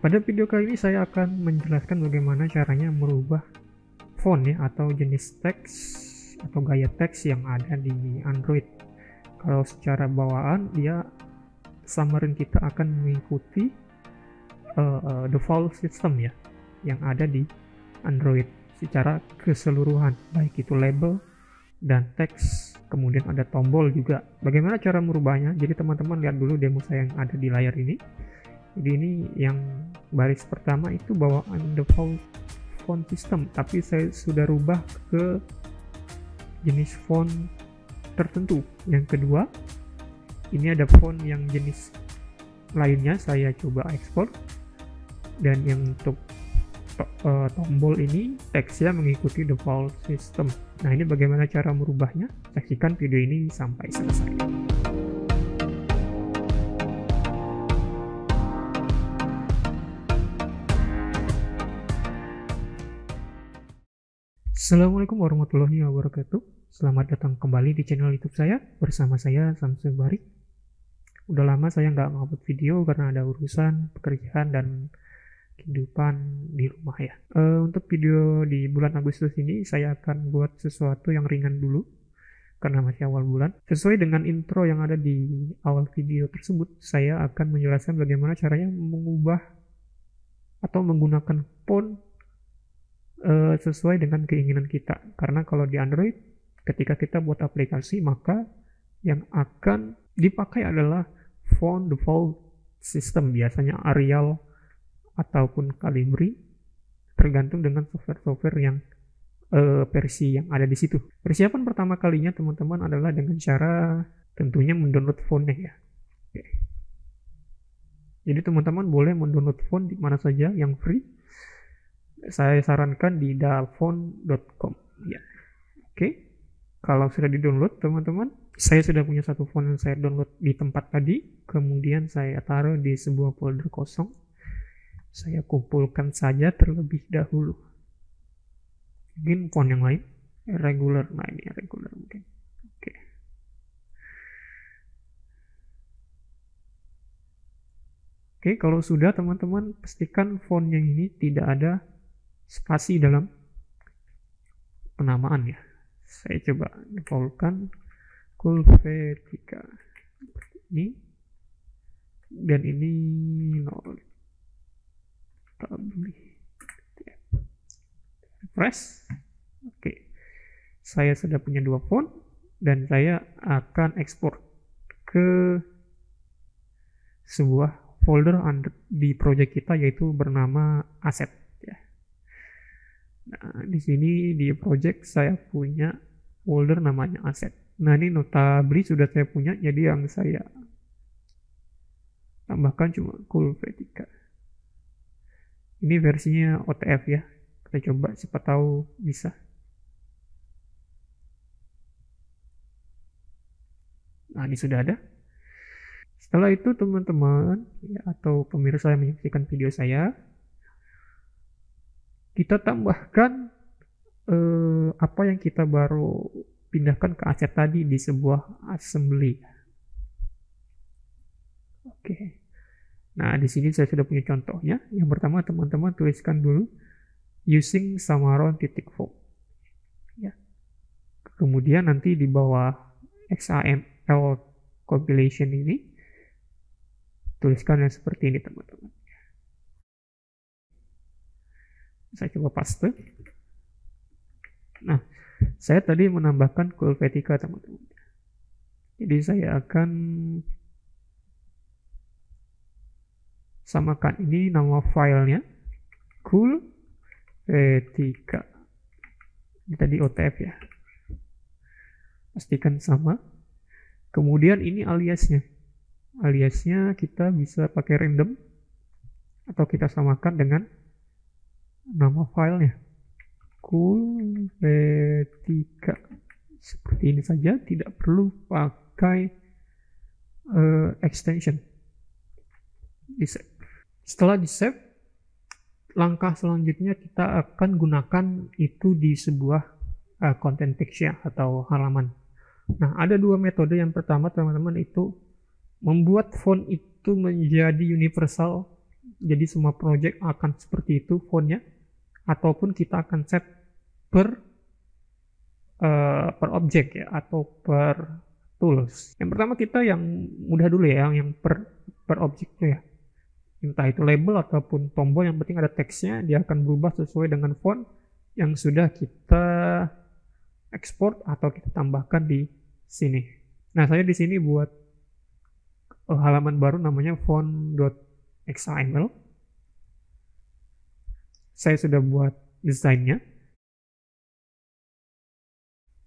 Pada video kali ini saya akan menjelaskan bagaimana caranya merubah font ya, atau jenis teks atau gaya teks yang ada di Android. Kalau secara bawaan dia samarin kita akan mengikuti default system ya yang ada di Android secara keseluruhan, baik itu label dan teks, kemudian ada tombol juga. Bagaimana cara merubahnya? Jadi teman-teman lihat dulu demo saya yang ada di layar ini. Jadi ini yang baris pertama itu bawaan default font system, tapi saya sudah rubah ke jenis font tertentu. Yang kedua, ini ada font yang jenis lainnya, saya coba ekspor. Dan yang untuk tombol ini teksnya mengikuti default system. Nah, ini bagaimana cara merubahnya? Saksikan video ini sampai selesai. Assalamualaikum warahmatullahi wabarakatuh. Selamat datang kembali di channel YouTube saya. Bersama saya Samsul Barik. Udah lama saya nggak ngupload video karena ada urusan pekerjaan dan kehidupan di rumah ya. Untuk video di bulan Agustus ini saya akan buat sesuatu yang ringan dulu karena masih awal bulan. Sesuai dengan intro yang ada di awal video tersebut, saya akan menjelaskan bagaimana caranya mengubah atau menggunakan font sesuai dengan keinginan kita. Karena kalau di Android, ketika kita buat aplikasi, maka yang akan dipakai adalah font default system, biasanya Arial ataupun Calibri, tergantung dengan software-software yang versi yang ada di situ. Persiapan pertama kalinya teman-teman adalah dengan cara tentunya mendownload fontnya ya. Oke. Jadi teman-teman boleh mendownload font di mana saja yang free. Saya sarankan di dalfont.com ya. Oke. Kalau sudah di-download teman-teman, saya sudah punya satu font yang saya download di tempat tadi, kemudian saya taruh di sebuah folder kosong. Saya kumpulkan saja terlebih dahulu. Mungkin font yang lain, regular, nah ini regular mungkin. Oke. Oke, kalau sudah teman-teman pastikan font yang ini tidak ada spasi dalam penamaan ya. Saya coba defaultkan Helvetica ini, dan ini 0. Refresh. Oke. Saya sudah punya dua font dan saya akan ekspor ke sebuah folder di project kita yaitu bernama Asset ya. Nah, di sini di project saya punya folder namanya Asset. Nah, ini notably sudah saya punya, jadi yang saya tambahkan cuma Helvetica. Ini versinya OTF ya. Kita coba, siapa tahu bisa. Nah, ini sudah ada. Setelah itu teman-teman ya, atau pemirsa yang menyaksikan video saya, kita tambahkan apa yang kita baru pindahkan ke Asset tadi di sebuah assembly. Oke. Nah, di sini saya sudah punya contohnya. Yang pertama teman-teman tuliskan dulu using Xamarin.Font ya. Kemudian nanti di bawah XAML compilation ini tuliskan yang seperti ini teman-teman. Saya coba paste. Nah, saya tadi menambahkan Helvetica teman-teman. Jadi saya akan samakan ini nama filenya Helvetica. Ini tadi OTF ya. Pastikan sama. Kemudian ini aliasnya. Aliasnya kita bisa pakai random atau kita samakan dengan nama filenya Helvetica. Seperti ini saja, tidak perlu pakai extension. Di save. Setelah di save, langkah selanjutnya kita akan gunakan itu di sebuah content text ya, atau halaman. Nah, ada dua metode. Yang pertama teman-teman itu membuat font itu menjadi universal Jadi semua project akan seperti itu fontnya, ataupun kita akan set per object ya, atau per tools. Yang pertama kita yang mudah dulu ya, yang per object ya. Entah itu label ataupun tombol, yang penting ada teksnya, dia akan berubah sesuai dengan font yang sudah kita export atau kita tambahkan di sini. Nah, saya di sini buat halaman baru namanya font.xaml. Saya sudah buat desainnya.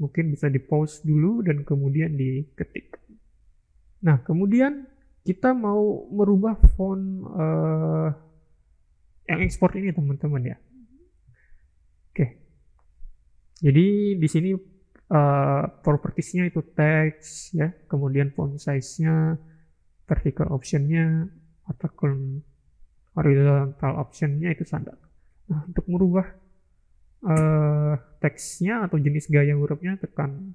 Mungkin bisa di pause dulu dan kemudian diketik. Nah, kemudian kita mau merubah font yang ekspor ini, teman-teman ya. Oke. Jadi di sini propertiesnya itu text ya, kemudian font size-nya, vertical option-nya, ataupun horizontal option-nya itu standar. Nah, untuk merubah teksnya atau jenis gaya hurufnya, tekan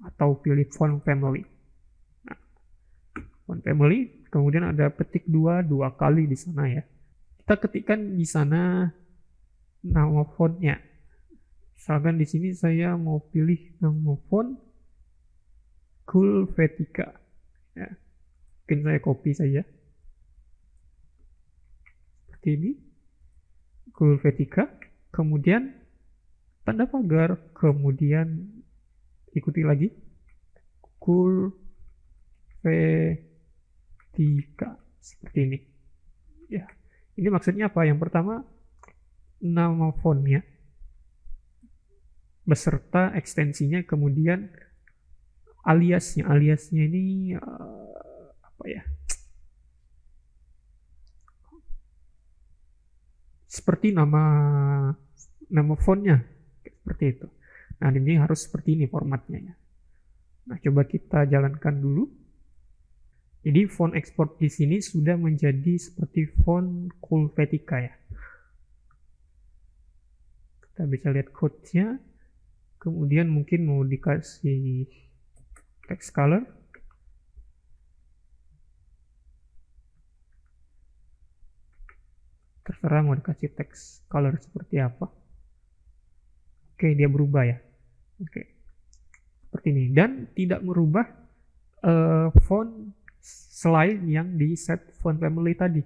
atau pilih font family. Nah, font family, kemudian ada petik dua kali di sana ya. Kita ketikkan di sana nama fontnya. Misalkan di sini saya mau pilih nama font Helvetica. Ya. Mungkin saya copy saja. Seperti ini. Helvetica. Kemudian tanda pagar. Kemudian ikuti lagi. Helvetica. Seperti ini. Ya. Ini maksudnya apa? Yang pertama, nama fontnya beserta ekstensinya, kemudian aliasnya ini apa ya, seperti nama fontnya seperti itu. Nah, ini harus seperti ini formatnya ya. Nah, coba kita jalankan dulu. Jadi font export di sini sudah menjadi seperti font Helvetica ya. Kita bisa lihat code-nya. Kemudian mungkin mau dikasih text color. Terserah mau dikasih text color seperti apa. Oke, dia berubah ya. Oke. Seperti ini. Dan tidak merubah font selain yang di set font family tadi.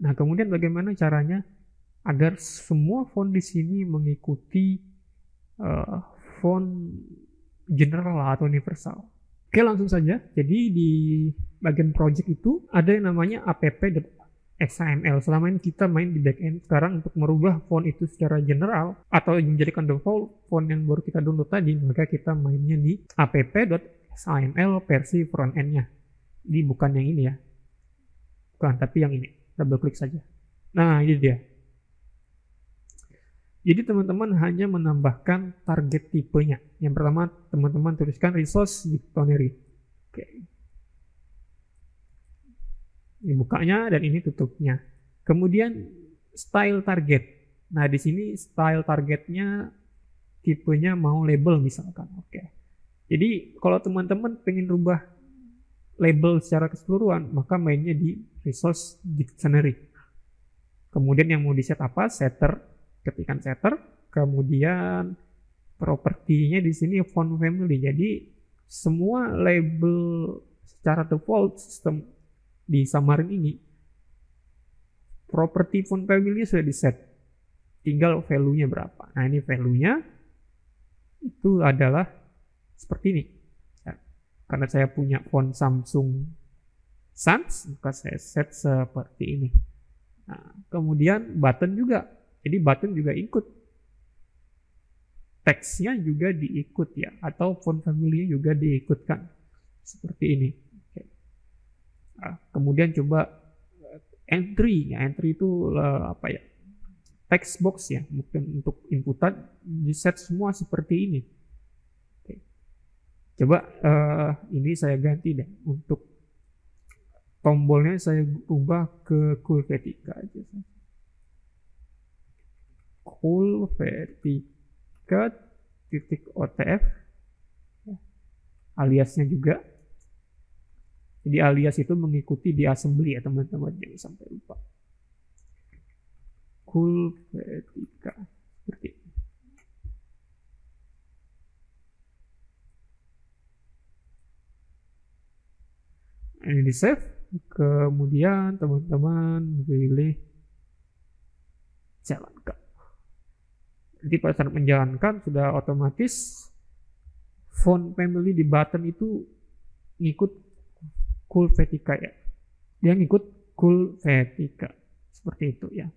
Nah, kemudian bagaimana caranya agar semua font di sini mengikuti font general atau universal. Oke, langsung saja. Jadi di bagian project itu ada yang namanya app.xaml. Selama ini kita main di backend. Sekarang untuk merubah font itu secara general atau menjadikan default font yang baru kita download tadi, maka kita mainnya di app.xaml versi frontend-nya. Ini bukan yang ini ya. Bukan, tapi yang ini. Double klik saja. Nah, ini dia. Jadi teman-teman hanya menambahkan target tipenya. Yang pertama teman-teman tuliskan resource dictionary. Oke. Ini bukanya dan ini tutupnya. Kemudian style target. Nah, di sini style targetnya tipenya mau label misalkan. Oke. Jadi kalau teman-teman pengen rubah label secara keseluruhan, maka mainnya di resource dictionary. Kemudian yang mau di set apa? Setter. Ketikan setter, kemudian propertinya di sini font family. Jadi semua label secara default sistem di Xamarin ini properti font family sudah di set. Tinggal value-nya berapa. Nah, ini value-nya itu adalah seperti ini. Ya, karena saya punya font Samsung Sans, maka saya set seperti ini. Nah, kemudian button juga. Jadi button juga ikut. Teksnya juga diikut ya. Atau font family juga diikutkan. Seperti ini. Oke. Nah, kemudian coba entry. Ya, entry itu apa ya? Text box ya. Mungkin untuk inputan di set semua seperti ini. Oke. Coba ini saya ganti deh. Untuk tombolnya saya ubah ke Helvetica aja. Helvetica.otf, aliasnya juga. Jadi alias itu mengikuti di assembly ya teman-teman, jangan sampai lupa. Cool Vertica seperti ini. Ini di save, kemudian teman-teman pilih jalankan. Jadi pada saat menjalankan sudah otomatis font family di button itu ngikut Cool Vertica ya. Dia ngikut Cool Vertica seperti itu ya.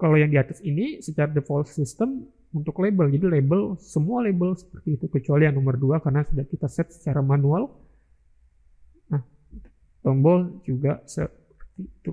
Kalau yang di atas ini secara default system untuk label, jadi label semua label seperti itu kecuali yang nomor 2 karena sudah kita set secara manual. Nah, tombol juga seperti itu.